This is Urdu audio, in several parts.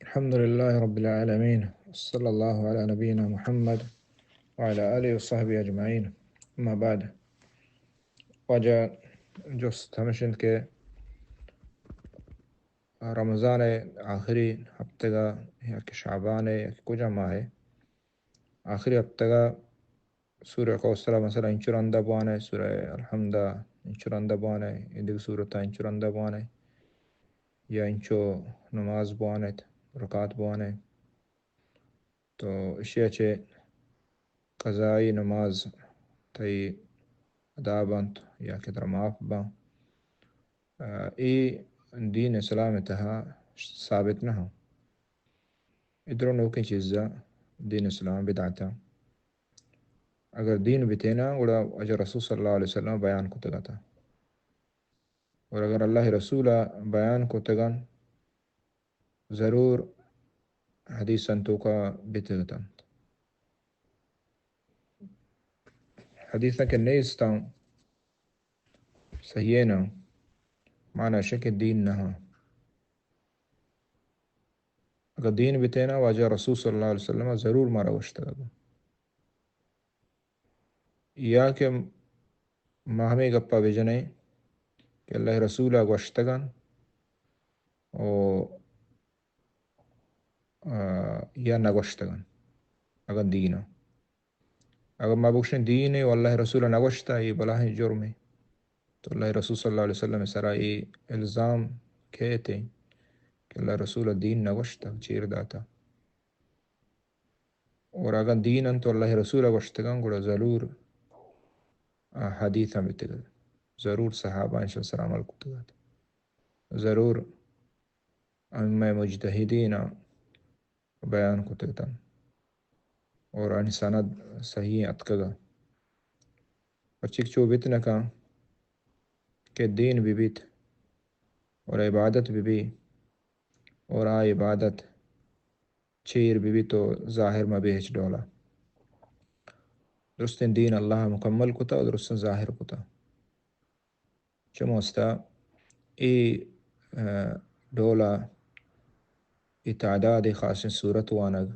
الحمد لله رب العالمين، صلى الله على نبينا محمد وعلى آله وصحبه أجمعين. أما بعد، وجه جست همشن کے رمضان آخری ہفتے کا یا کہ شعبان ہے یا کہ کجا ماہ ہے آخری ہفتے کا سورہ کوثر مثلا انچرندہ بوان ہے، سورہ الحمدہ انچرندہ بوان ہے، ادھر سورتہ انچرندہ بوان ہے یا انچو نماز بوان ہے رکعت بوان ہے. تو اشیاء چے قضائی نماز تئی ادا بنت یا کہ در معاف بن ای دین اسلام تہا ثابت نہ ہو. ادھر نوکی چیزا دین اسلام بدعتا اگر دین بتینا وڑا اجر رسول صلی اللہ علیہ وسلم بیان کو تگا تھا، اور اگر اللہ رسول بیان کو تگن ضرور حدیث سنتو کا بتگتا حدیثہ کے نئے استاؤں صحیح نہ معنی شک دین نہ ہو. اگر دین بتینا واجہ رسول صلی اللہ علیہ وسلم ضرور مارا وشتگا یا کہ ماہمیں گپا بجنے کہ اللہ رسولہ گوشتگن او یا نگوشتگن اگر دینہ اگر ما بوشن دین ہے واللہ رسولہ نگوشتا یہ بلاہ جرم ہے. تو اللہ رسول صلی اللہ علیہ وسلم سرائی الزام کہتے کہ اللہ رسول دین نگوشتا چیر داتا، اور اگر دین ان تو اللہ رسول گوشتگن گوڑا ضرور حدیث ہم بتگا ضرور صحابہ انشاء السلام علیکم ضرور ام مجتہدین بیان کو تگتا اور ان سند صحیح اتکگا پچک چو بتنا کا کہ دین بھی بیت اور عبادت بھی اور عبادت چیر بھی تو ظاہر میں بیچ ڈولا درستن دین اللہ مکمل کتا اور درستن ظاہر کتا چموستا ای ڈولا ای تعداد خاص صورت وانگ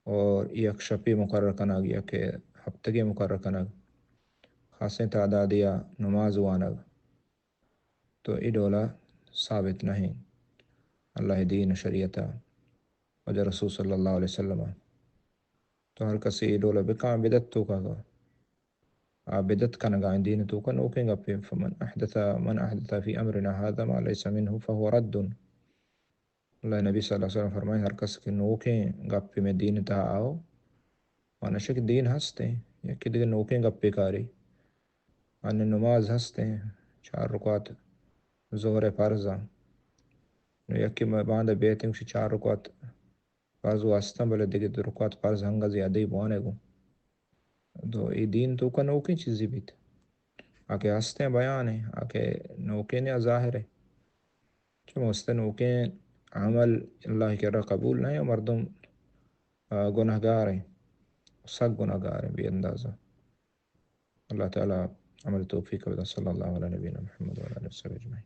اور یک شپی مقرر کنگ یا کہ ہفتگی مقرر کنگ خاص تعداد یا نماز وانگ تو ای ڈولا ثابت نہیں اللہ دین شریعتا وجہ رسول صلی اللہ علیہ وسلم. تو ہر کسی ای ڈولا بکام بدت تو کا بدت کنگا دین تو کا نوکیں گا پہ من احدث فی امرنا هذا ما لیس منه فهو رد. اللہ نبی صلی اللہ علیہ وسلم فرمائے ہر کس کے نوکیں گپے میں دین تا آؤ وانا شک دین ہستے ہیں یا کہ دیگر نوکیں گپے کاری ان نماز ہستے ہیں 4 رکعت ظہر فرضا یا کہ میں باندھ بیتے ہیں 4 رکعت فرض واسطہ بلے دیگر رکعت فرض ہنگا زیادہ ہی بوانے گو. تو یہ دین تو کا نوکیں چیزی بھی تھے آکے ہستے ہیں بیان ہیں آکے نوکیں نے ظاہر ہے چون ہستے نوکیں عمل اللہ کے رہا قبول نہیں اور مردم گناہ گار ہیں سخت گناہ گار ہیں بے اندازہ. اللہ تعالیٰ عمل توفیق صلی اللہ علیہ نبینا محمد وعلیہ وسلم اجمعین.